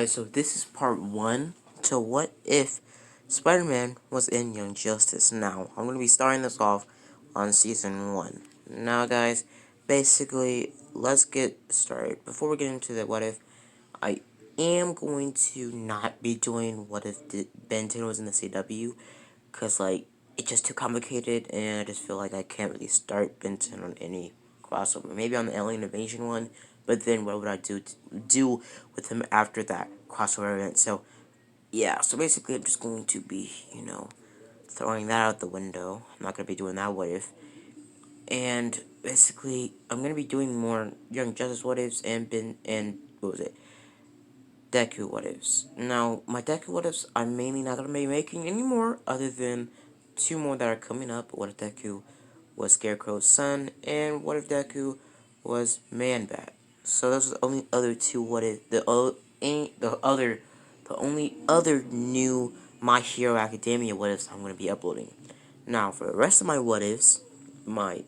guys, so this is part 1 to what if Spider-Man was in Young Justice. Now, I'm going to be starting this off on Season 1. Now, guys, basically, let's get started. Before we get into the what if, I am going to not be doing what if Ben 10 was in the CW, because, like, it's just too complicated, and I just feel like I can't really start Ben 10 on any crossover. Maybe on the Alien Invasion one, but then what would I do with him after that crossover event? So, yeah, so basically I'm just going to be, throwing that out the window. I'm not going to be doing that what if. And basically, I'm going to be doing more Young Justice what ifs and what was it? Deku what ifs. Now, my Deku what ifs, I'm mainly not going to be making anymore, other than 2 more that are coming up. What if Deku was Scarecrow's son, and what if Deku was Man-Bat? So those are the only other 2 what if, the only other new My Hero Academia what ifs I'm going to be uploading. Now, for the rest of my what ifs, my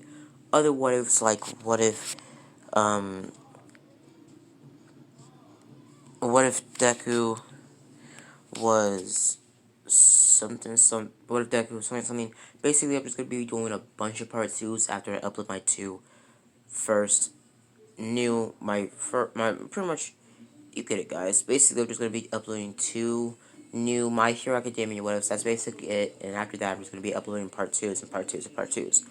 other what ifs, like what if Deku was what if Deku was something. Basically, I'm just gonna be doing a bunch of part 2s after I upload my 2 first my pretty much, you get it, guys. Basically, I'm just gonna be uploading 2 new My Hero Academia what ifs. That's basically it, and after that, I'm just gonna be uploading part 2s and part 2s and part 2s.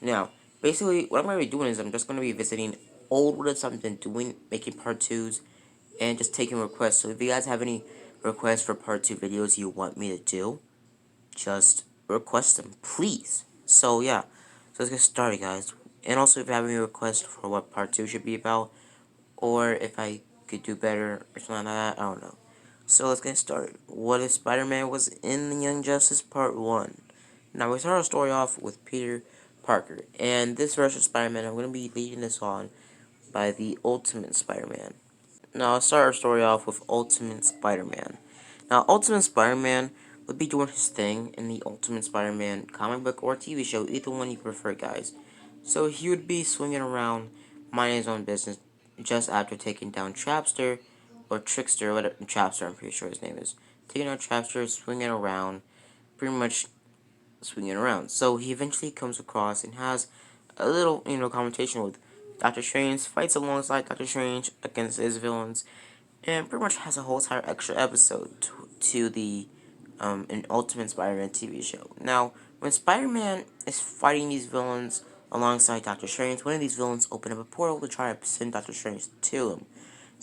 Now, basically, what I'm gonna be doing is I'm just gonna be visiting old what ifs I've been doing, making part 2s, and just taking requests. So if you guys have any requests for part 2 videos you want me to do, just request them, please. So yeah, so let's get started, guys. And also, if you have any requests for what part 2 should be about, or if I could do better or something like that, I don't know. So let's get started. What if Spider-Man was in the Young Justice Part 1? Now, we start our story off with Peter Parker, and this version of Spider-Man, I'm going to be leading this on by the Ultimate Spider-Man. Now, I'll start our story off with Ultimate Spider-Man. Now, Ultimate Spider-Man would be doing his thing in the Ultimate Spider-Man comic book or TV show, either one you prefer, guys. So he would be swinging around, minding his own business, just after taking down Trapster, or Trickster, whatever, Trapster, I'm pretty sure his name is. Taking down Trapster, swinging around, pretty much swinging around. So he eventually comes across and has a little, conversation with Doctor Strange, fights alongside Doctor Strange against his villains, and pretty much has a whole entire extra episode to the an Ultimate Spider-Man TV show. Now, when Spider-Man is fighting these villains alongside Doctor Strange, one of these villains open up a portal to try to send Doctor Strange to him.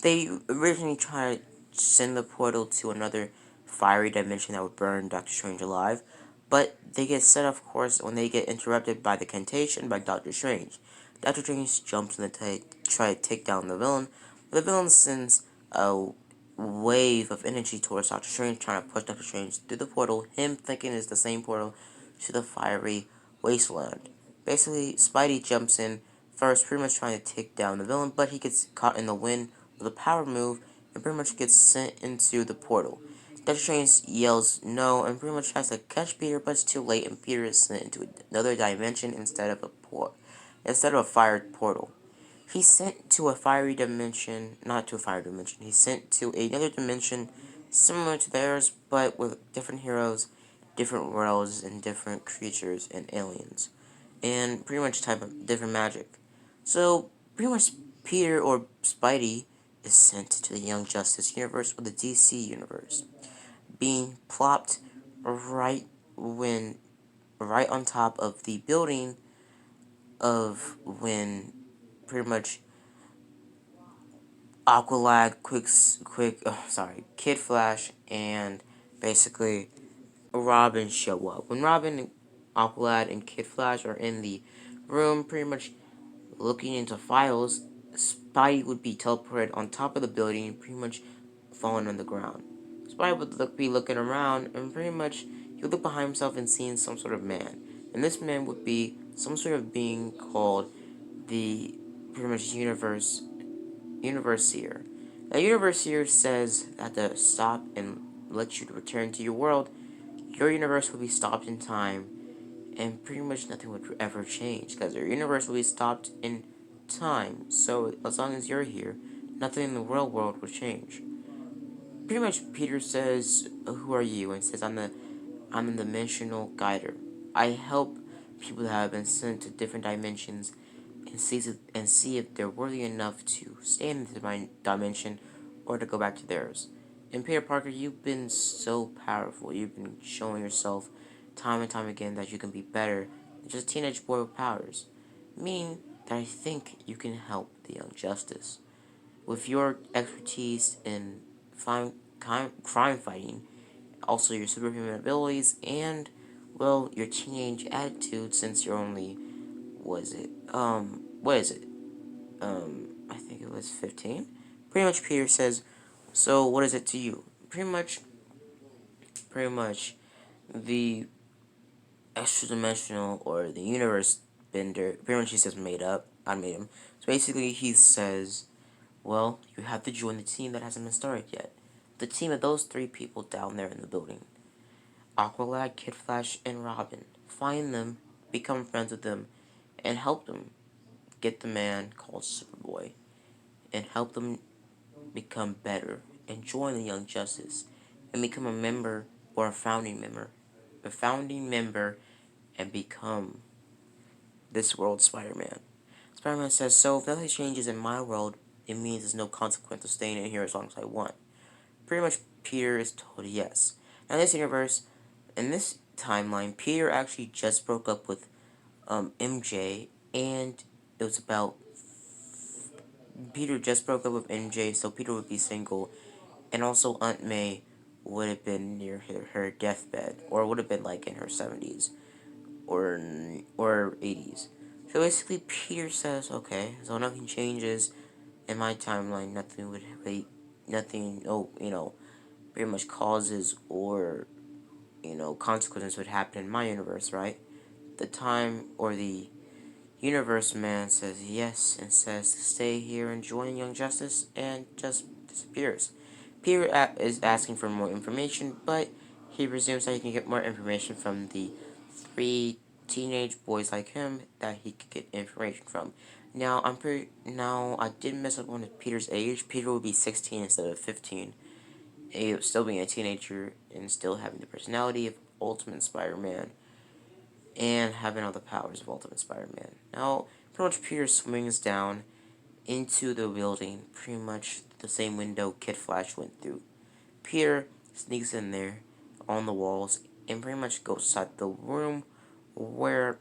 They originally tried to send the portal to another fiery dimension that would burn Doctor Strange alive, but they get set, of course, when they get interrupted by the Cantation by Doctor Strange. Doctor Strange jumps in to try to take down the villain, but the villain sends a wave of energy towards Doctor Strange, trying to push Doctor Strange through the portal, him thinking it's the same portal to the fiery wasteland. Basically, Spidey jumps in first, pretty much trying to take down the villain, but he gets caught in the wind with a power move and pretty much gets sent into the portal. Doctor Strange yells no and pretty much tries to catch Peter, but it's too late and Peter is sent into another dimension instead of a fired portal. He's sent to a fiery dimension, not to a fiery dimension, he's sent to another dimension similar to theirs, but with different heroes, different worlds, and different creatures and aliens. And pretty much type of different magic. So, pretty much Peter, or Spidey, is sent to the Young Justice universe, or the DC universe, being plopped right right on top of the building of when pretty much Aqualad, Kid Flash, and basically Robin show up. When Robin, Aqualad, and Kid Flash are in the room, pretty much looking into files, Spidey would be teleported on top of the building, pretty much falling on the ground. Spidey would be looking around, and pretty much he would look behind himself and seeing some sort of man. And this man would be some sort of being called the pretty much Universier. Now, Universier says that to stop and let you return to your world, your universe will be stopped in time, and pretty much nothing would ever change, because your universe will be stopped in time. So, as long as you're here, nothing in the real world will change. pretty much Peter says, "Who are you?" And says, I'm a dimensional guider. I help people that have been sent to different dimensions and see if they're worthy enough to stay in the dimension or to go back to theirs. And Peter Parker, you've been so powerful. You've been showing yourself time and time again that you can be better than just a teenage boy with powers. Meaning that I think you can help the young justice. With your expertise in crime fighting, also your superhuman abilities, and, well, your teenage attitude since you're only, what is it? I think it was 15. Pretty much Peter says, so what is it to you? Pretty much, the extra dimensional or the universe bender, pretty much he says made up, I made him. So basically he says, well, you have to join the team that hasn't been started yet. The team of those three people down there in the building. Aqualad, Kid Flash, and Robin. Find them, become friends with them, and help them get the man called Superboy, and help them become better, and join the Young Justice, and become a member or a founding member, and become this world's Spider-Man. Spider-Man says, so if nothing changes in my world, it means there's no consequence of staying in here as long as I want. Pretty much Peter is told yes. Now in this timeline, Peter actually just broke up with MJ, and it was about Peter just broke up with MJ, so Peter would be single, and also Aunt May would have been near her deathbed, or would have been like in her 70s or 80s. So basically, Peter says, okay, so nothing changes in my timeline. Nothing would wait. Nothing. Oh, pretty much causes or consequences would happen in my universe, right? The time or the Universe Man says yes and says to stay here and join Young Justice and just disappears. Peter is asking for more information, but he presumes that he can get more information from the three teenage boys like him that he could get information from. Now I did mess up on Peter's age. Peter would be 16 instead of 15. He would still being a teenager and still having the personality of Ultimate Spider-Man and having all the powers of Ultimate Spider-Man. Now, pretty much Peter swings down into the building, pretty much the same window Kid Flash went through. Peter sneaks in there on the walls and pretty much goes inside the room where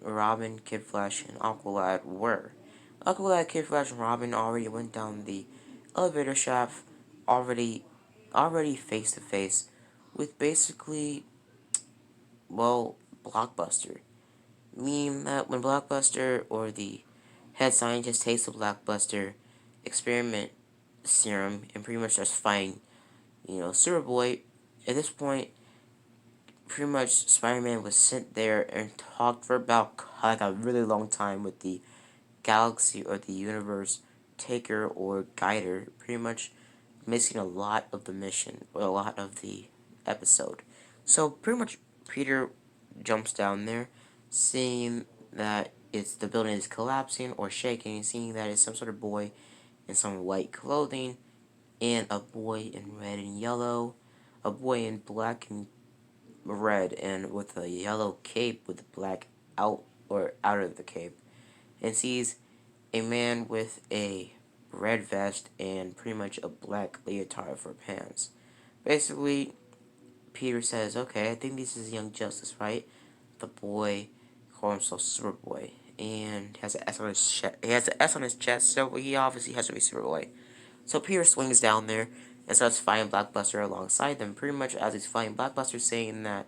Robin, Kid Flash, and Aqualad were. Aqualad, Kid Flash, and Robin already went down the elevator shaft, already face to face with basically, well, Blockbuster. Mean that when Blockbuster or the head scientist takes the Blockbuster experiment serum and pretty much starts fighting, Superboy, at this point, pretty much Spider-Man was sent there and talked for about like a really long time with the galaxy or the universe taker or guider, pretty much missing a lot of the mission or a lot of the episode. So pretty much Peter jumps down there, seeing that the building is collapsing or shaking, seeing that it's some sort of boy in some white clothing, and a boy in red and yellow, a boy in black and red and with a yellow cape with black out of the cape, and sees a man with a red vest and pretty much a black leotard for pants. Basically, Peter says, okay, I think this is Young Justice, right? The boy calls himself Superboy, and he has an S on his chest. He has an S on his chest, so he obviously has to be Superboy. So Peter swings down there and starts fighting Blockbuster alongside them. Pretty much as he's fighting Blockbuster, saying that,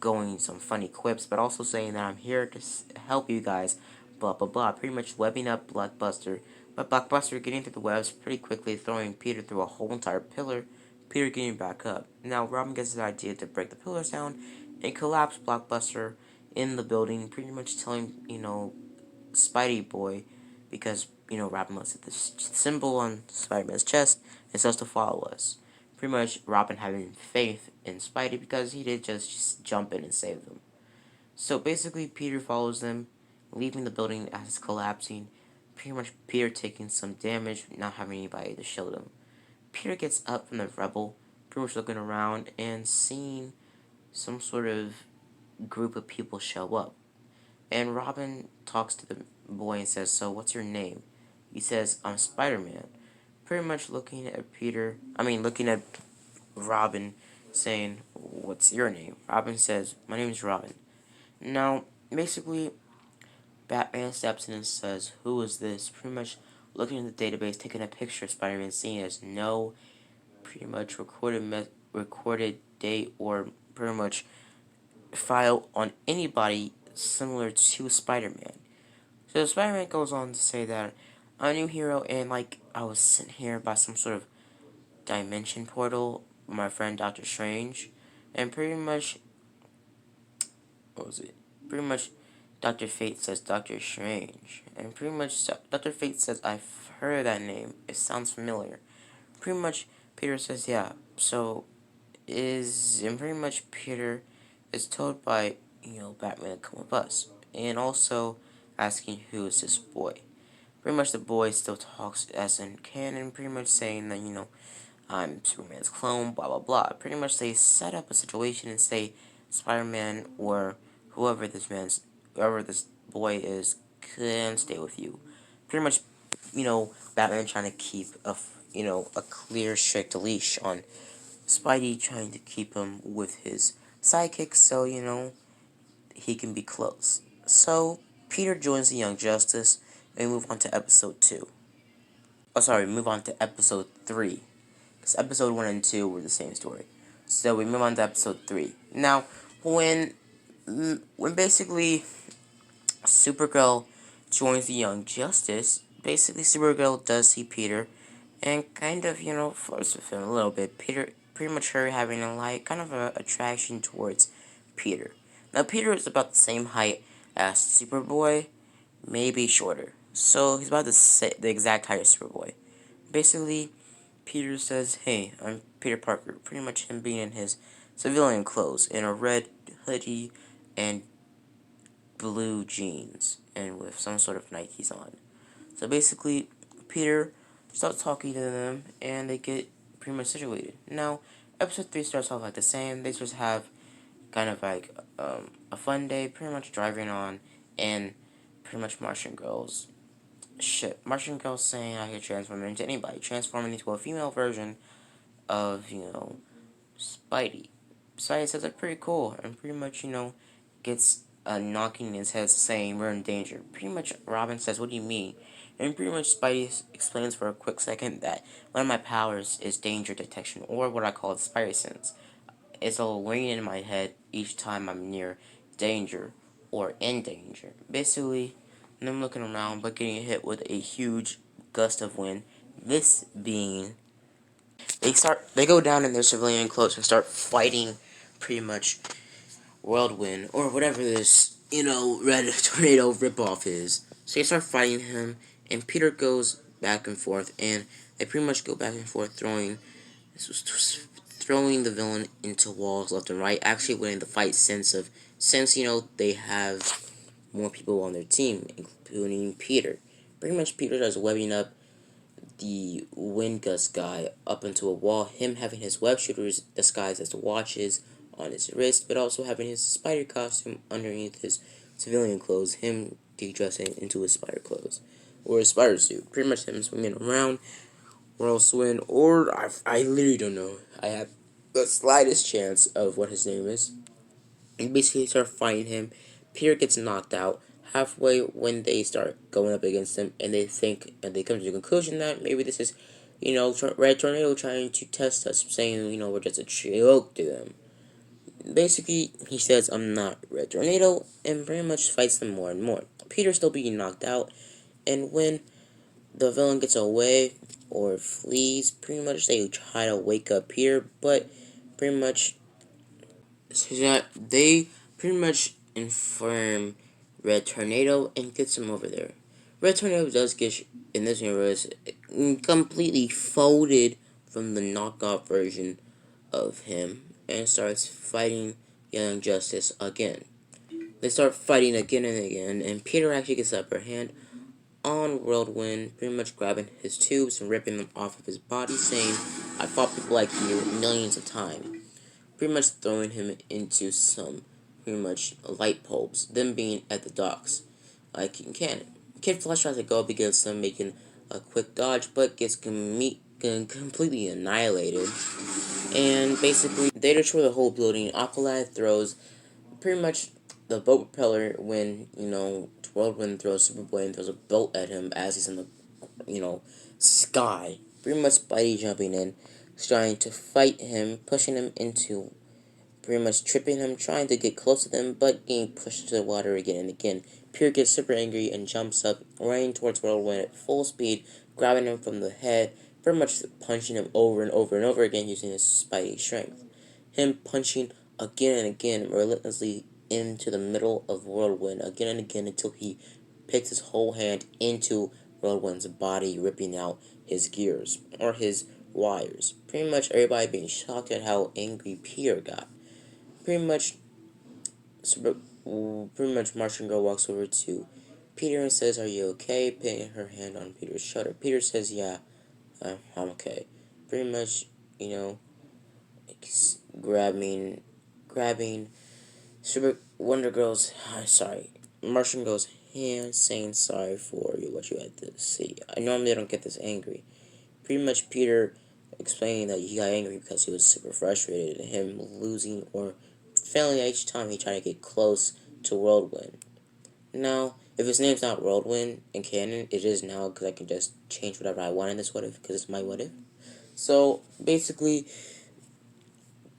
going some funny quips, but also saying that I'm here to help you guys, blah blah blah. Pretty much webbing up Blockbuster, but Blockbuster getting through the webs pretty quickly, throwing Peter through a whole entire pillar. Peter getting back up. Now Robin gets the idea to break the pillars down and collapse Blockbuster in the building, pretty much telling, Spidey Boy, because, Robin looks at this symbol on Spider-Man's chest and starts to follow us. Pretty much Robin having faith in Spidey because he did just jump in and save them. So basically, Peter follows them, leaving the building as it's collapsing. Pretty much Peter taking some damage, not having anybody to shield him. Peter gets up from the rubble, pretty much looking around and seeing some sort of group of people show up. And Robin talks to the boy and says, "So, what's your name?" He says, "I'm Spider-Man." Pretty much looking at Robin, saying, "What's your name?" Robin says, "My name is Robin." Now, basically, Batman steps in and says, "Who is this?" Pretty much looking at the database, taking a picture of Spider-Man, seeing as no pretty much recorded date or pretty much file on anybody similar to Spider-Man. So Spider-Man goes on to say that I'm a new hero, and like I was sent here by some sort of dimension portal with my friend Doctor Strange, and pretty much what was it? Pretty much Doctor Fate says Doctor Strange, and pretty much Doctor Fate says I've heard of that name. It sounds familiar. Pretty much Peter says yeah. So and pretty much Peter is told by Batman to come with us, and also asking who is this boy. Pretty much the boy still talks as in canon, pretty much saying that I'm Superman's clone, blah blah blah. Pretty much they set up a situation and say Spider-Man or whoever this boy is can stay with you. Pretty much, Batman trying to keep a clear, strict leash on Spidey, trying to keep him with his sidekick, so he can be close. So Peter joins the Young Justice, and we move on to episode 2. Oh, sorry, move on to episode 3. Because episode 1 and 2 were the same story. So we move on to episode 3. Now, when basically Supergirl joins the Young Justice, basically Supergirl does see Peter and kind of, flirts with him a little bit. Peter, pretty much her having kind of a attraction towards Peter. Now, Peter is about the same height as Superboy, maybe shorter. So he's about the exact height of Superboy. Basically, Peter says, "Hey, I'm Peter Parker." Pretty much him being in his civilian clothes, in a red hoodie and blue jeans, and with some sort of Nikes on. So basically, Peter starts talking to them, and they get pretty much situated. Now, episode 3 starts off like the same. They just have kind of like a fun day, pretty much driving on, and pretty much Martian girls saying I could transform into anybody, transforming into a female version of, Spidey. Spidey says that's pretty cool, and pretty much, gets a knocking in his head saying we're in danger. Pretty much Robin says, "What do you mean?" And pretty much Spidey explains for a quick second that one of my powers is danger detection, or what I call the Spidey sense. It's a ringing in my head each time I'm near danger or in danger. Basically, I'm looking around but getting hit with a huge gust of wind. This being they go down in their civilian clothes and start fighting pretty much Whirlwind or whatever this, Red Tornado ripoff is. So they start fighting him, and Peter goes back and forth, and they pretty much go back and forth throwing the villain into walls left and right, actually winning the fight since they have more people on their team, including Peter. Pretty much Peter does webbing up the wind gust guy up into a wall, him having his web shooters disguised as watches on his wrist, but also having his spider costume underneath his civilian clothes, him de-dressing into his spider clothes, or his spider suit. Pretty much him swinging around, whirlwind, or I literally don't know. I have the slightest chance of what his name is. And basically start fighting him. Peter gets knocked out halfway when they start going up against him, and they come to the conclusion that maybe this is, Red Tornado trying to test us, saying, we're just a joke to them. Basically, he says, "I'm not Red Tornado," and pretty much fights them more and more. Peter's still being knocked out, and when the villain gets away or flees, pretty much they try to wake up Peter, but pretty much so that they pretty much inform Red Tornado and gets him over there. Red Tornado does get, in this universe, completely folded from the knockoff version of him and starts fighting Young Justice again. They start fighting again and again, and Peter actually gets the upper hand on Whirlwind, pretty much grabbing his tubes and ripping them off of his body, saying, I fought people like you millions of times. Pretty much throwing him into some pretty much light bulbs, them being at the docks. Like in Cannon. Kid Flash tries to go up against them, making a quick dodge, but gets completely annihilated. And basically, they destroy the whole building. Aqualad throws pretty much the boat propeller when, Whirlwind throws Superboy and throws a boat at him as he's in the, sky. Pretty much Spidey jumping in, trying to fight him, pushing him into, pretty much tripping him, trying to get close to them, but getting pushed to the water again and again. Peter gets super angry and jumps up, running towards Whirlwind at full speed, grabbing him from the head, pretty much punching him over and over and over again using his Spidey strength. Him punching again and again, relentlessly into the middle of Whirlwind, again and again until he picks his whole hand into Whirlwind's body, ripping out his gears, or his wires. Pretty much everybody being shocked at how angry Peter got. Pretty much, Martian Girl walks over to Peter and says, "Are you okay?" Putting her hand on Peter's shoulder. Peter says, "Yeah, I'm okay." Pretty much, you know, grabbing Super Wonder Girl's, Martian Girl's hand, saying sorry for what you had to see. I normally don't get this angry. Pretty much Peter explaining that he got angry because he was super frustrated at him losing or failing each time he tried to get close to Whirlwind. Now, if his name's not Whirlwind in canon, it is now because I can just change whatever I want in this what if because it's my what if. So basically,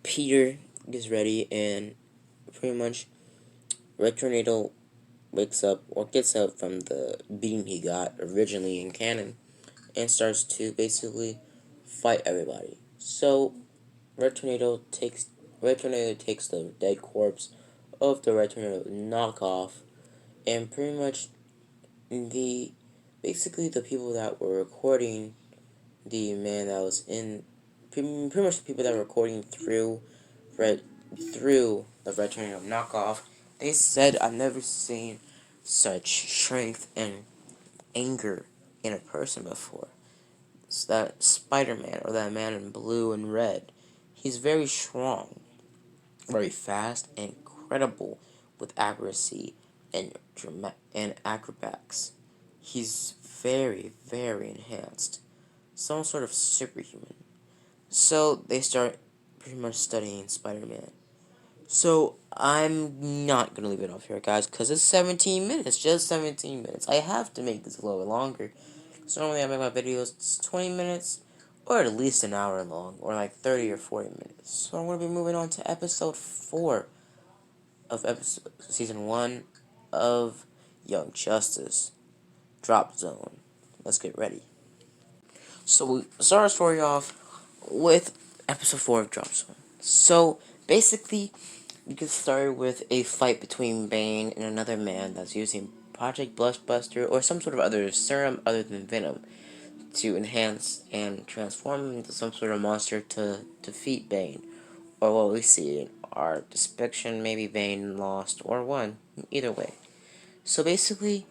Peter gets ready and pretty much Red Tornado wakes up or gets up from the beating he got originally in canon and starts to basically fight everybody. So Red Tornado takes the dead corpse of the Red Tornado knockoff, and pretty much the the people that were recording the man that was in pretty much the people that were recording Red through the Red Tornado knockoff, they said, "I've never seen such strength and anger in a person before." It's that Spider-Man, or that man in blue and red. He's very strong, very fast, and incredible with accuracy and acrobatics. He's very, very enhanced. Some sort of superhuman. So they start pretty much studying Spider-Man. So I'm not going to leave it off here, guys, because it's 17 minutes. Just 17 minutes. I have to make this a little bit longer. So normally I make my videos 20 minutes, or at least an hour long, or like 30 or 40 minutes. So I'm going to be moving on to episode 4 of season 1 of Young Justice, Drop Zone. Let's get ready. So we start our story off with episode 4 of Drop Zone. So basically, we get started with a fight between Bane and another man that's using Project Blushbuster or some sort of other serum other than Venom to enhance and transform into some sort of monster to defeat Bane. Or what we see in our depiction, maybe Bane lost or won. Either way. So basically,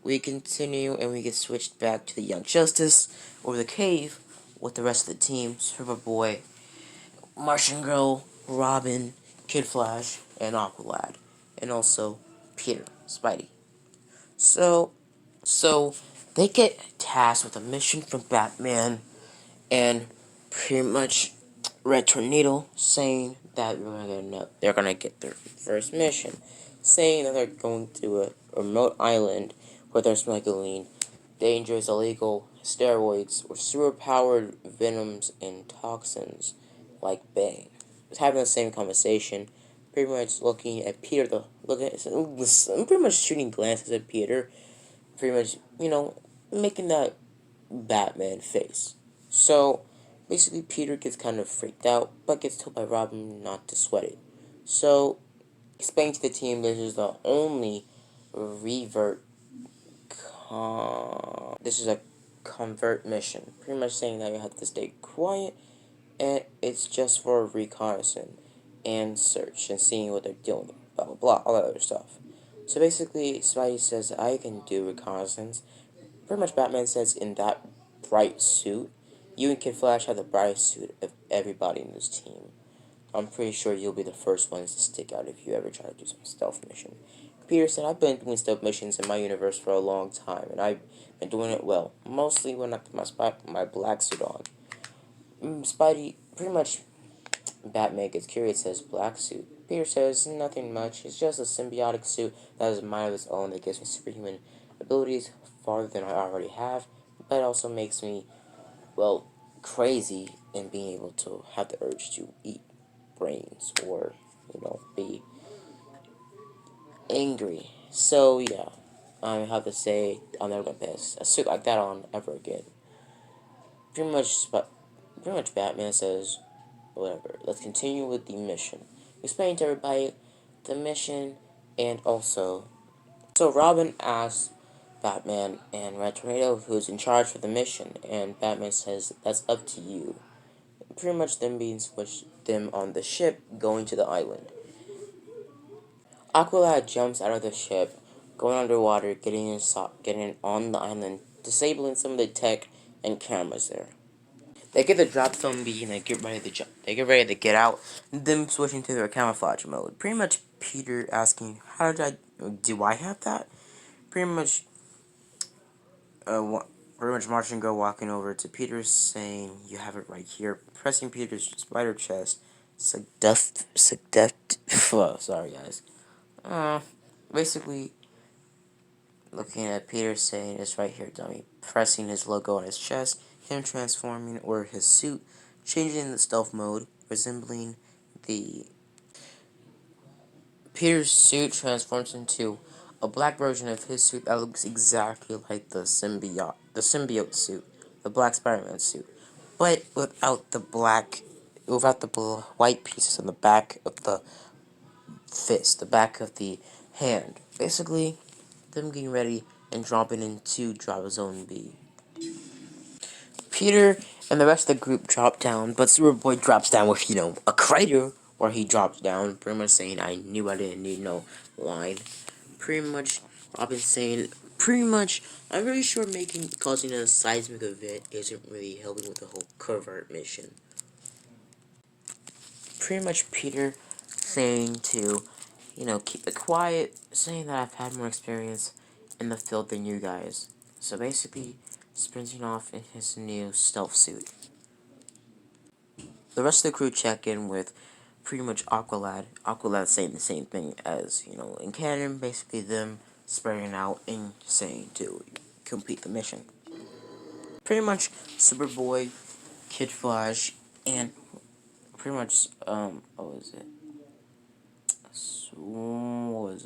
we continue and we get switched back to the Young Justice or the cave with the rest of the team, Superboy, Martian Girl, Robin, Kid Flash, and Aqualad. And also Peter, Spidey. So they get tasked with a mission from Batman and pretty much Red Tornado saying that they're gonna get their first mission, saying that they're going to a remote island where they're smuggling dangerous illegal steroids or super-powered venoms and toxins like Bane. Just having the same conversation, pretty much looking at Peter, pretty much shooting glances at Peter, pretty much, making that Batman face. So, basically, Peter gets kind of freaked out, but gets told by Robin not to sweat it. So, explaining to the team this is the only revert. This is a convert mission. Pretty much saying that you have to stay quiet, and it's just for reconnaissance and search and seeing what they're doing. Blah blah blah, all that other stuff. So basically, Spidey says I can do reconnaissance. Pretty much, Batman says in that bright suit, you and Kid Flash have the brightest suit of everybody in this team. I'm pretty sure you'll be the first ones to stick out if you ever try to do some stealth mission. Peter said, I've been doing stealth missions in my universe for a long time, and I've been doing it well. Mostly when I put my black suit on. Spidey, pretty much, Batman gets curious, says, black suit. Peter says, nothing much. It's just a symbiotic suit that has a mind of its own that gives me superhuman abilities farther than I already have, but also makes me, well, crazy in being able to have the urge to eat brains or, be angry. So, yeah, I have to say, I'm never gonna pass a suit like that on ever again. Pretty much Batman says, whatever, let's continue with the mission. Explain to everybody the mission and also. So Robin asks Batman and Red Tornado who's in charge for the mission, and Batman says, that's up to you. Pretty much them being switched them on the ship going to the island. Aqualad jumps out of the ship, going underwater, getting on the island, disabling some of the tech and cameras there. They get the drop zone B and they get ready to jump. They get ready to get out. Them switching to their camouflage mode. Pretty much Peter asking, "How did do I have that?" Pretty much, pretty much Martian Girl walking over to Peter saying, "You have it right here." Pressing Peter's spider chest. Sorry guys. Basically, looking at Peter saying, "It's right here, dummy." Pressing his logo on his chest, him transforming, or his suit, changing the stealth mode, resembling the... Peter's suit transforms into a black version of his suit that looks exactly like the symbiote suit, the Black Spider-Man suit, but without the white pieces on the back of the fist, the back of the hand. Basically, them getting ready and dropping into Drop Zone B. Peter and the rest of the group drop down, but Superboy drops down with, a crater where he drops down, pretty much saying, I knew I didn't need no line. Pretty much, Robin saying, I'm really sure causing a seismic event isn't really helping with the whole covert mission. Pretty much Peter saying to, keep it quiet, saying that I've had more experience in the field than you guys. So basically, sprinting off in his new stealth suit. The rest of the crew check in with pretty much Aqualad. Aqualad saying the same thing as, in canon, basically them spreading out and saying to complete the mission. Pretty much Superboy, Kid Flash, and pretty much, what was it?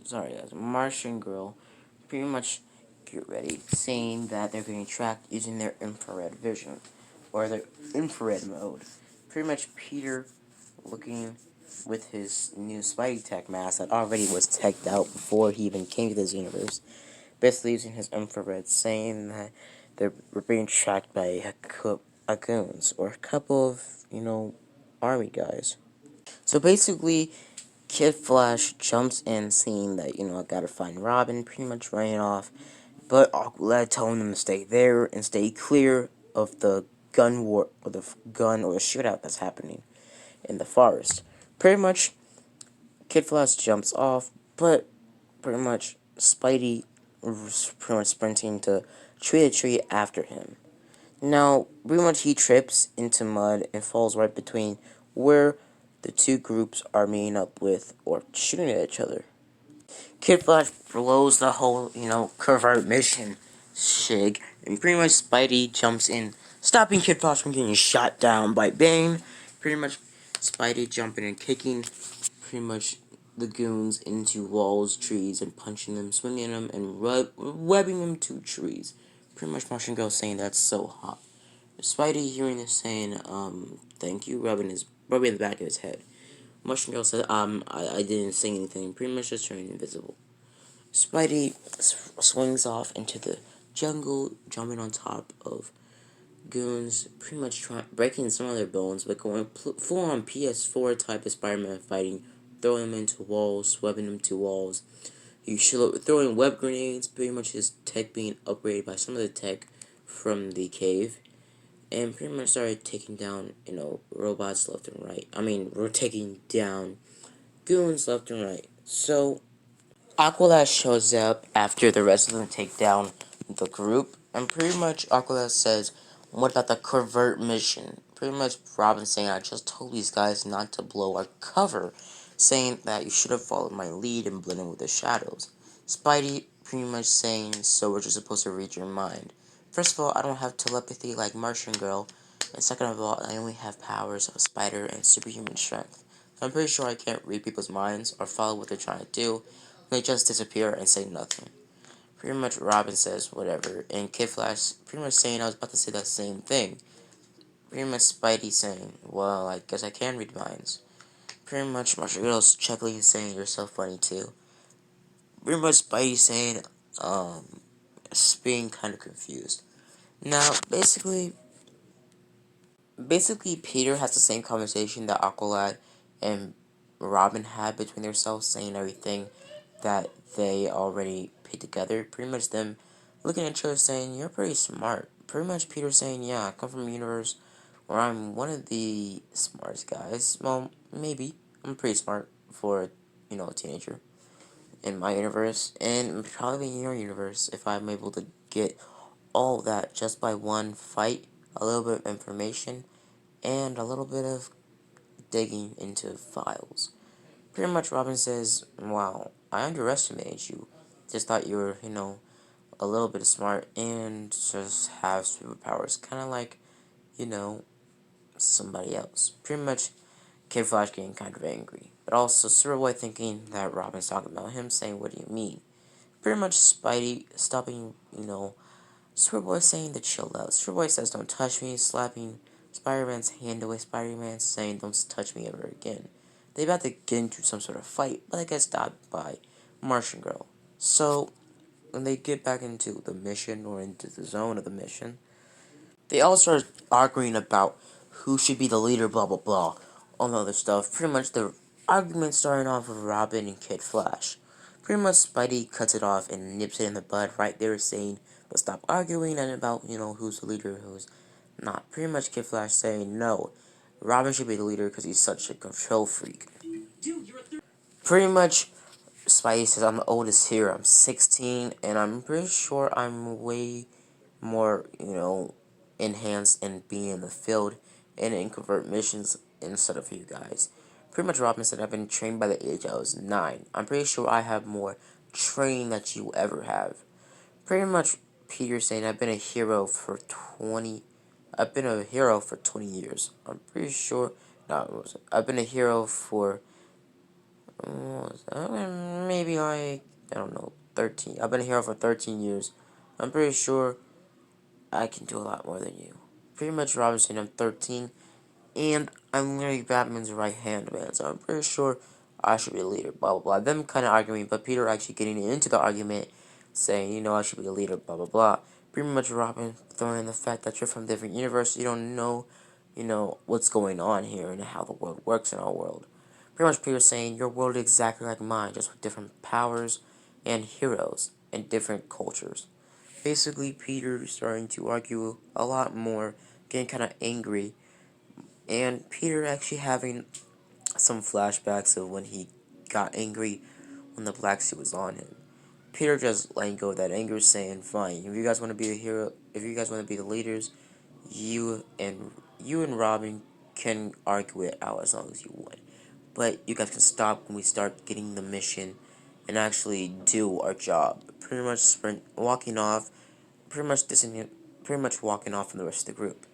Sorry guys, Martian Girl, pretty much get ready, saying that they're getting tracked using their infrared vision, or their infrared mode. Pretty much Peter looking with his new Spidey Tech mask that already was teched out before he even came to this universe, basically using his infrared, saying that they're being tracked by a goons, or a couple of, army guys. So basically, Kid Flash jumps in, seeing that, I gotta find Robin, pretty much running off. But Aqualad telling him to stay there and stay clear of the gun war, or the gun or the shootout that's happening in the forest. Pretty much, Kid Flash jumps off, but pretty much Spidey was pretty much sprinting to tree after him. Now, pretty much he trips into mud and falls right between where the two groups are meeting up with or shooting at each other. Kid Flash blows the whole, covert mission shig, and pretty much Spidey jumps in, stopping Kid Flash from getting shot down by Bane. Pretty much Spidey jumping and kicking pretty much the goons into walls, trees, and punching them, swinging them, and webbing them to trees. Pretty much Martian Girl saying that's so hot. Spidey hearing this saying, thank you, rubbing the back of his head. Martian Girl said, I didn't say anything, pretty much just turning invisible. Spidey swings off into the jungle, jumping on top of goons, pretty much breaking some of their bones, but going full on PS4 type of Spider-Man fighting, throwing them into walls, webbing them to walls. Throwing web grenades, pretty much his tech being upgraded by some of the tech from the cave. and pretty much started taking down, robots left and right. I mean, we're taking down goons left and right. So, Aqualad shows up after the rest of them take down the group, and pretty much Aqualad says, "What about the covert mission?" Pretty much Robin saying, "I just told these guys not to blow our cover, saying that you should have followed my lead and blended with the shadows." Spidey pretty much saying, "So we're just supposed to read your mind." First of all, I don't have telepathy like Martian Girl, and second of all, I only have powers of a spider and superhuman strength. I'm pretty sure I can't read people's minds or follow what they're trying to do. They just disappear and say nothing. Pretty much Robin says whatever, and Kid Flash pretty much saying I was about to say that same thing. Pretty much Spidey saying, "Well, I guess I can read minds." Pretty much Marshall Girls chuckling and saying, "You're so funny too." Pretty much Spidey saying, being kind of confused. Now, basically, Peter has the same conversation that Aqualad and Robin had between themselves, saying everything that they already put together. Pretty much them looking at each other saying, "You're pretty smart." Pretty much Peter saying, "Yeah, I come from a universe where I'm one of the smartest guys." Well, maybe. I'm pretty smart for, a teenager in my universe, and probably in your universe if I'm able to get all that just by one fight, a little bit of information, and a little bit of digging into files. Pretty much Robin says, "Wow, I underestimated you. Just thought you were, a little bit smart and just have superpowers. Kind of like, you know, somebody else." Pretty much Kid Flash getting kind of angry. But also Superboy thinking that Robin's talking about him, saying, "What do you mean?" Pretty much Spidey stopping, Superboy saying to chill out. Superboy says, "Don't touch me," slapping Spider-Man's hand away. Spider-Man saying, "Don't touch me ever again." They about to get into some sort of fight, but they get stopped by Martian Girl. So, when they get back into the mission, or into the zone of the mission, they all start arguing about who should be the leader, blah blah blah, all the other stuff. Pretty much the argument starting off with Robin and Kid Flash. Pretty much Spidey cuts it off and nips it in the bud right there, saying to stop arguing and about, who's the leader, who's not. Pretty much Kid Flash saying no, Robin should be the leader because he's such a control freak. Pretty much Spidey says, "I'm the oldest here. I'm 16, and I'm pretty sure I'm way more, enhanced in being in the field and in covert missions instead of you guys." Pretty much Robin said, "I've been trained by the age I was 9. I'm pretty sure I have more training that you ever have." Pretty much Peter saying, I've been a hero for 20 years. I'm pretty sure, no, I've been a hero for, maybe like, I don't know, 13. I've been a hero for 13 years. I'm pretty sure I can do a lot more than you. Pretty much Robinson, I'm 13, and I'm literally Batman's right hand man, so I'm pretty sure I should be the leader, blah blah blah. Them kind of arguing, but Peter actually getting into the argument, saying, "I should be the leader, blah blah blah." Pretty much Robin throwing in the fact that you're from different universes, you don't know, what's going on here and how the world works in our world. Pretty much Peter saying, "Your world is exactly like mine, just with different powers and heroes and different cultures." Basically, Peter starting to argue a lot more, getting kind of angry, and Peter actually having some flashbacks of when he got angry when the black suit was on him. Peter just letting go of that anger, saying, "Fine, if you guys want to be the hero, if you guys want to be the leaders, you and Robin can argue it out as long as you want. But you guys can stop when we start getting the mission and actually do our job." Pretty much walking off, pretty much walking off from the rest of the group.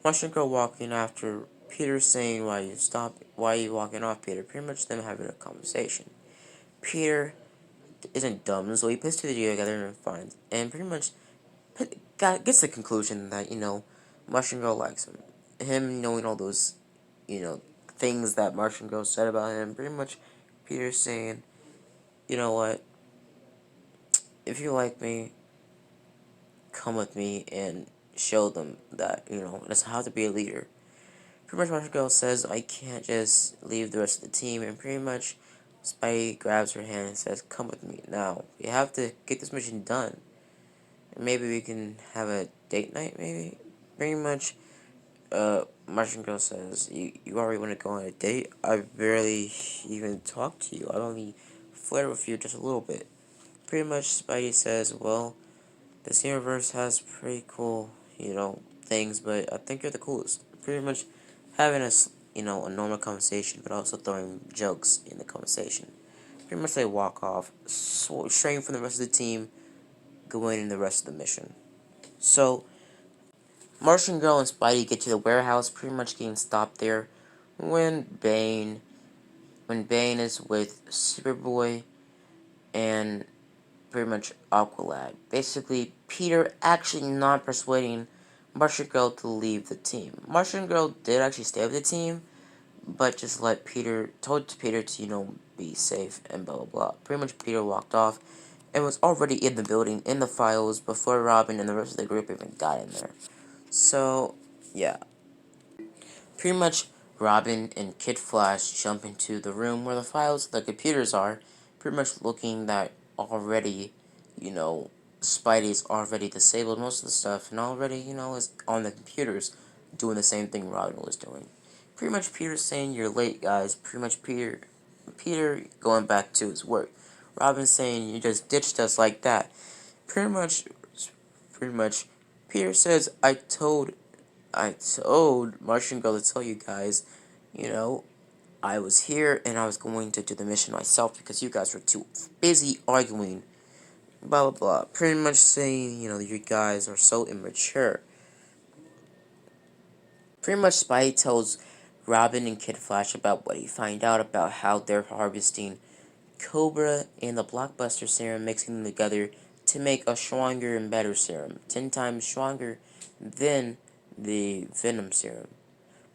Martian Girl walking after Peter, saying, why are you walking off, Peter?" Pretty much them having a conversation. Peter isn't dumb, so he puts two together and finds, and pretty much gets the conclusion that, Martian Girl likes him. Him knowing all those, you know, things that Martian Girl said about him, pretty much Peter saying, "You know what, if you like me, come with me and show them that, that's how to be a leader." Pretty much Martian Girl says, "I can't just leave the rest of the team," and pretty much Spidey grabs her hand and says, "Come with me now. We have to get this mission done. And maybe we can have a date night, maybe?" Pretty much Martian Girl says, you already want to go on a date? I barely even talked to you. I only flirt with you just a little bit. Pretty much, Spidey says, well, this universe has pretty cool, things, but I think you're the coolest. Pretty much having a normal conversation, but also throwing jokes in the conversation. Pretty much they walk off, straying from the rest of the team, going in the rest of the mission. So, Martian Girl and Spidey get to the warehouse, pretty much getting stopped there when Bane is with Superboy and pretty much Aqualad. Basically, Peter actually not persuading Martian Girl to leave the team. Martian Girl did actually stay with the team, but just told Peter to, be safe and blah blah blah. Pretty much Peter walked off and was already in the building, in the files, before Robin and the rest of the group even got in there. So, yeah. Pretty much Robin and Kid Flash jump into the room where the files, the computers are, pretty much looking that already, Spidey's already disabled most of the stuff and already, is on the computers doing the same thing Robin was doing. Pretty much Peter's saying, you're late, guys. Pretty much Peter going back to his work. Robin saying, you just ditched us like that. Pretty much, Peter says, I told Martian Girl to tell you guys, you know, I was here and I was going to do the mission myself because you guys were too busy arguing. Blah, blah, blah. Pretty much saying, you guys are so immature. Pretty much Spidey tells Robin and Kid Flash about what he found out about how they're harvesting Cobra and the Blockbuster serum, mixing them together to make a stronger and better serum. 10 times stronger than the Venom serum.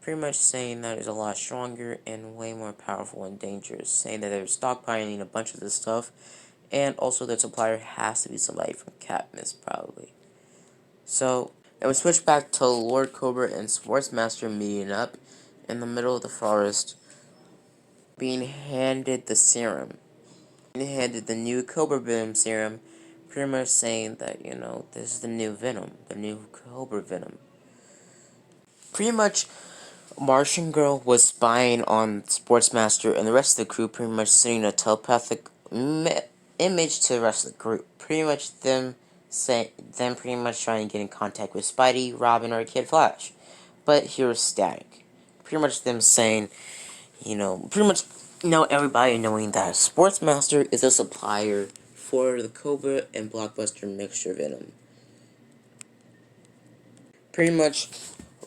Pretty much saying that it's a lot stronger and way more powerful and dangerous. Saying that they're stockpiling a bunch of this stuff, and also their supplier has to be somebody from Katniss, probably. So, then we switch back to Lord Cobra and Sportsmaster meeting up in the middle of the forest, being handed the serum. Being handed the new Cobra Venom serum, pretty much saying that, this is the new Venom, the new Cobra Venom. Pretty much, Martian Girl was spying on Sportsmaster and the rest of the crew, pretty much sending a telepathic image to the rest of the group. Pretty much them pretty much trying to get in contact with Spidey, Robin, or Kid Flash. But here was static. Pretty much them saying, pretty much everybody knowing that Sportsmaster is a supplier for the Cobra and Blockbuster mixture venom. Pretty much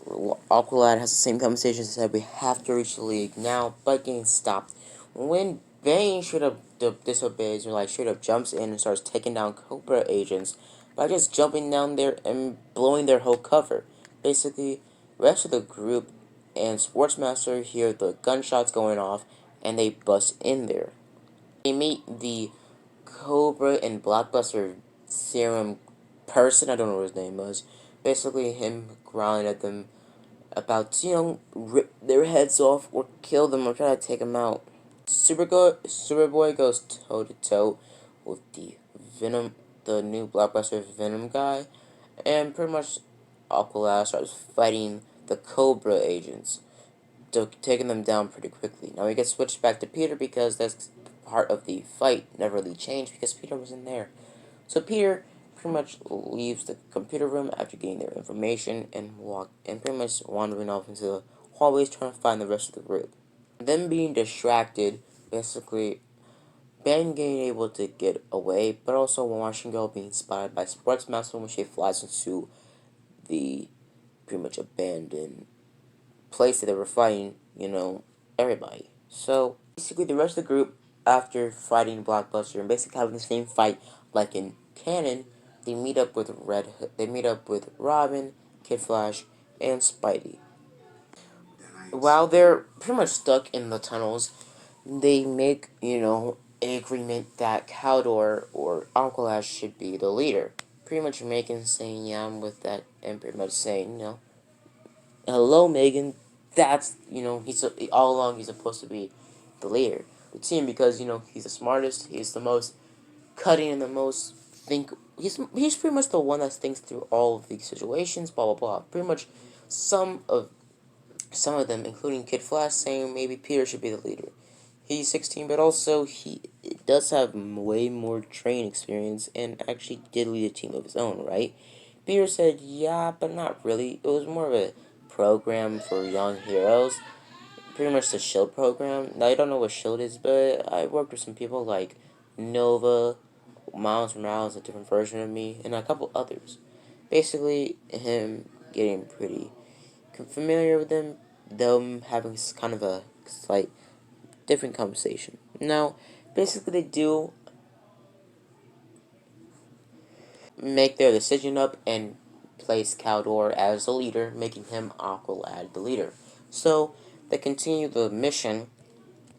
Aqualad has the same conversation, said we have to reach the league now, but getting stopped. When Bane should have disobeys or should have jumps in and starts taking down Cobra agents by just jumping down there and blowing their whole cover. Basically, the rest of the group and Sportsmaster hear the gunshots going off and they bust in there. They meet the Cobra and Blockbuster serum person, I don't know what his name was. Basically, him growling at them about to, rip their heads off or kill them or try to take them out. Superboy goes toe to toe with the new Blockbuster Venom guy, and pretty much Aqualad starts fighting the Cobra agents, taking them down pretty quickly. Now we get switched back to Peter because that's part of the fight never really changed because Peter wasn't there. So Peter pretty much leaves the computer room after getting their information and pretty much wandering off into the hallways trying to find the rest of the group. Them being distracted, basically Ben getting able to get away, but also Martian Girl being spotted by Sportsmaster when she flies into the pretty much abandoned place that they were fighting, everybody. So basically the rest of the group, after fighting Blockbuster and basically having the same fight like in canon, they meet up with Robin, Kid Flash, and Spidey. While they're pretty much stuck in the tunnels, they make, an agreement that Caldor or Alkalash should be the leader. Pretty much Megan saying, yeah, I'm with that, and pretty much saying, hello, Megan. That's, all along he's supposed to be the leader of the team because, he's the smartest, he's the most cutting and the most he's pretty much the one that thinks through all of these situations, blah, blah, blah. Pretty much some of Some of them, including Kid Flash, saying maybe Peter should be the leader. He's 16, but also he does have way more training experience and actually did lead a team of his own, right? Peter said, yeah, but not really. It was more of a program for young heroes. Pretty much the Shield program. Now, I don't know what Shield is, but I worked with some people like Nova, Miles Morales, a different version of me, and a couple others. Basically, him getting pretty familiar with them having kind of a slight different conversation. Now, basically, they do make their decision up and place Caldor as the leader, making him Aqualad the leader. So, they continue the mission.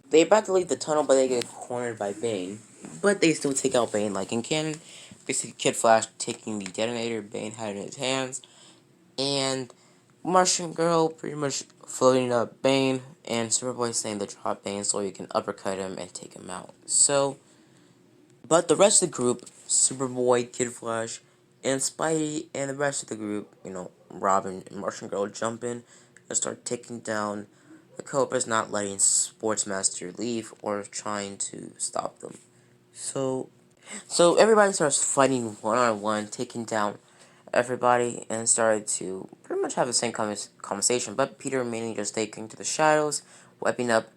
They about to leave the tunnel, but they get cornered by Bane. But they still take out Bane like in canon. Basically, Kid Flash taking the detonator Bane had in his hands. And Martian Girl pretty much floating up Bane. And Superboy saying to drop Bane so you can uppercut him and take him out. So, but the rest of the group, Superboy, Kid Flash, and Spidey, and the rest of the group, Robin and Martian Girl jump in and start taking down the Cobras, not letting Sportsmaster leave or trying to stop them. So everybody starts fighting one-on-one, taking down everybody, and started to pretty much have the same conversation. But Peter mainly just taking to the shadows, wiping up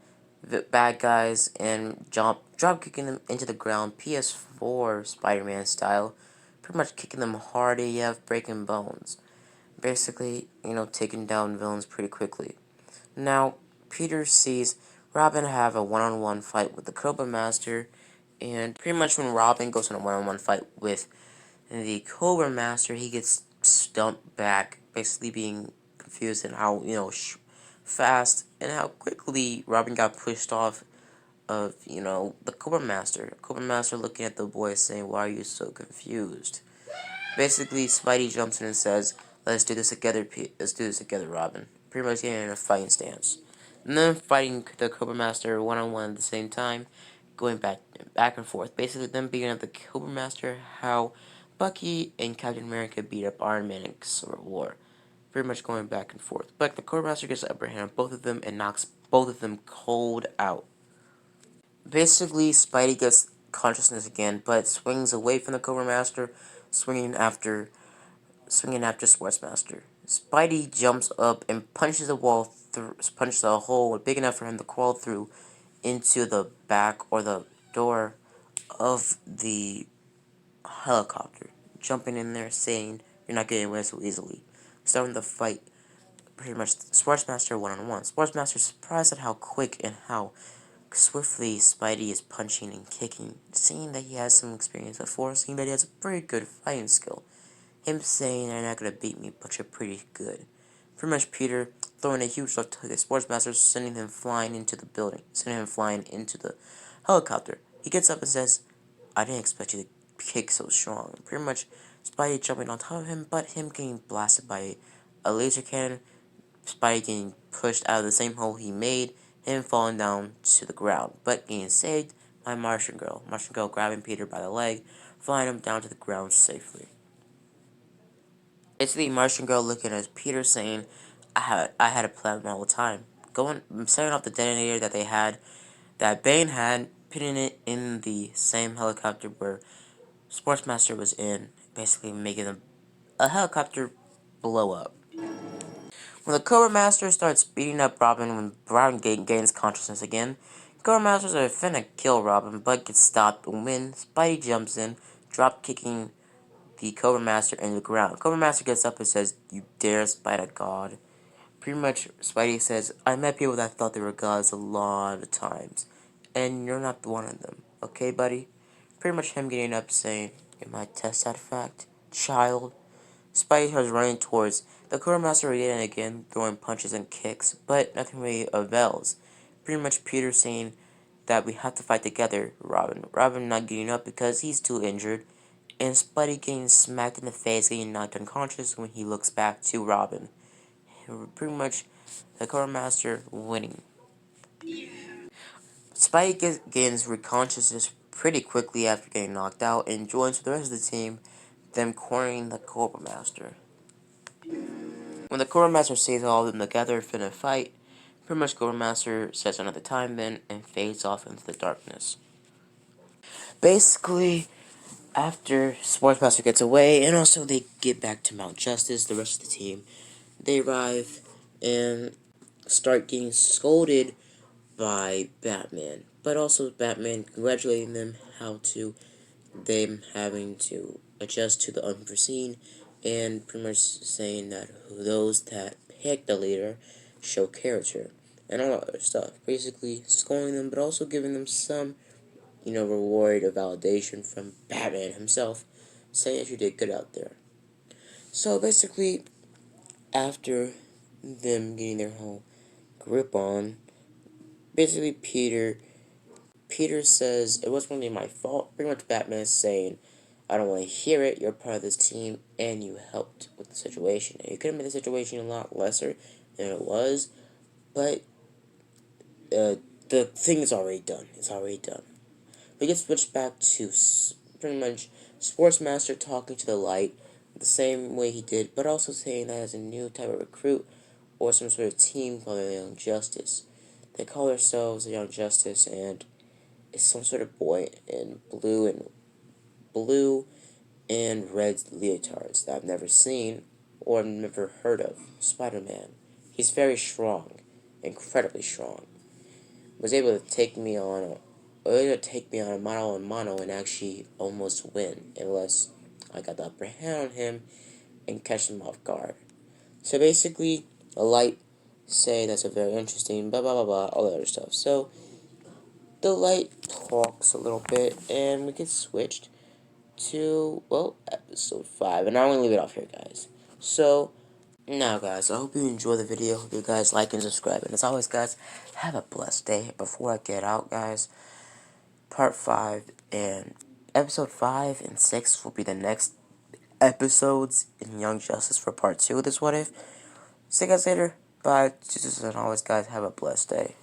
the bad guys, and drop kicking them into the ground, PS4 Spider-Man style, pretty much kicking them hard AF, breaking bones. Basically, taking down villains pretty quickly. Now, Peter sees Robin have a one-on-one fight with the Cobra Master, and pretty much when Robin goes on a one-on-one fight with the Cobra Master, he gets stumped back, basically being confused in how, fast and how quickly Robin got pushed off of, the Cobra Master. Cobra Master looking at the boy saying, why are you so confused? Basically, Spidey jumps in and says, let's do this together, let's do this together, Robin. Pretty much getting in a fighting stance. And then fighting the Cobra Master one-on-one at the same time, going back and forth. Basically, them beating up the Cobra Master, how Bucky and Captain America beat up Iron Man in Civil War. Pretty much going back and forth. But the Cobra Master gets the upper hand on both of them and knocks both of them cold out. Basically, Spidey gets consciousness again, but swings away from the Cobra Master, swinging after Sportsmaster. Spidey jumps up and punches a hole big enough for him to crawl through into the back or the door of the helicopter, jumping in there saying, "You're not getting away so easily." Starting the fight, pretty much Sportsmaster one-on-one. Sportsmaster surprised at how quick and how swiftly Spidey is punching and kicking, seeing that he has some experience before, seeing that he has a pretty good fighting skill. Him saying they're not gonna beat me, but you're pretty good. Pretty much Peter throwing a huge left hook at Sportsmaster, sending him flying into the building, sending him flying into the helicopter. He gets up and says, I didn't expect you to kick so strong. Pretty much Spidey jumping on top of him, but him getting blasted by a laser cannon, Spidey getting pushed out of the same hole he made, him falling down to the ground, but getting saved by Martian Girl. Martian Girl grabbing Peter by the leg, flying him down to the ground safely. It's the Martian Girl looking at Peter saying, I had a plan all the time. Setting off the detonator that Bane had, putting it in the same helicopter where Sportsmaster was in, basically making a helicopter blow up. When the Cobra Master starts beating up Robin, when Robin gains consciousness again, Cobra Masters are finna kill Robin, but gets stopped when Spidey jumps in, drop kicking the Cobra Master into the ground. Cobra Master gets up and says, you dare spite a god. Pretty much, Spidey says, I met people that thought they were gods a lot of times, and you're not one of them, okay, buddy? Pretty much him getting up saying, you might test that fact, child. Spidey starts running towards the Cobra Master again and again, throwing punches and kicks, but nothing really avails. Pretty much Peter saying that we have to fight together, Robin. Robin not getting up because he's too injured, and Spidey getting smacked in the face, getting knocked unconscious when he looks back to Robin. Pretty much the Cobra Master winning. Spidey gains consciousness pretty quickly after getting knocked out and joins the rest of the team, them cornering the Cobra Master. When the Quartermaster sees all of them together finna fight, pretty much Quartermaster sets another time then and fades off into the darkness. Basically, after Sportsmaster gets away, and also they get back to Mount Justice, the rest of the team, they arrive and start getting scolded by Batman. But also Batman congratulating them them having to adjust to the unforeseen, and pretty much saying that those that pick the leader show character and all that other stuff. Basically scolding them, but also giving them some, reward or validation from Batman himself, saying that you did good out there. So basically, after them getting their whole grip on, basically Peter says it wasn't really my fault. Pretty much Batman is saying, I don't want to hear it. You're part of this team, and you helped with the situation. And you could have made the situation a lot lesser than it was, but the thing is already done. It's already done. We get switched back to pretty much Sportsmaster talking to the Light the same way he did, but also saying that as a new type of recruit or some sort of team called the Young Justice. They call themselves the Young Justice, and it's some sort of boy in blue and red leotards that I've never seen or never heard of. Spider-Man. He's very strong, incredibly strong. Was able to take me on a mano on mano and actually almost win, unless I got the upper hand on him and catch him off guard. So basically, a Light say that's a very interesting blah blah blah blah, all that other stuff. So the Light talks a little bit, and we get switched to, well, episode 5, and I'm going to leave it off here, guys. So, now, guys, I hope you enjoy the video. Hope you guys like and subscribe, and as always, guys, have a blessed day. Before I get out, guys, part 5 and episode 5 and 6 will be the next episodes in Young Justice for part 2 of this What If. See you guys later. Bye. Just as always, guys, have a blessed day.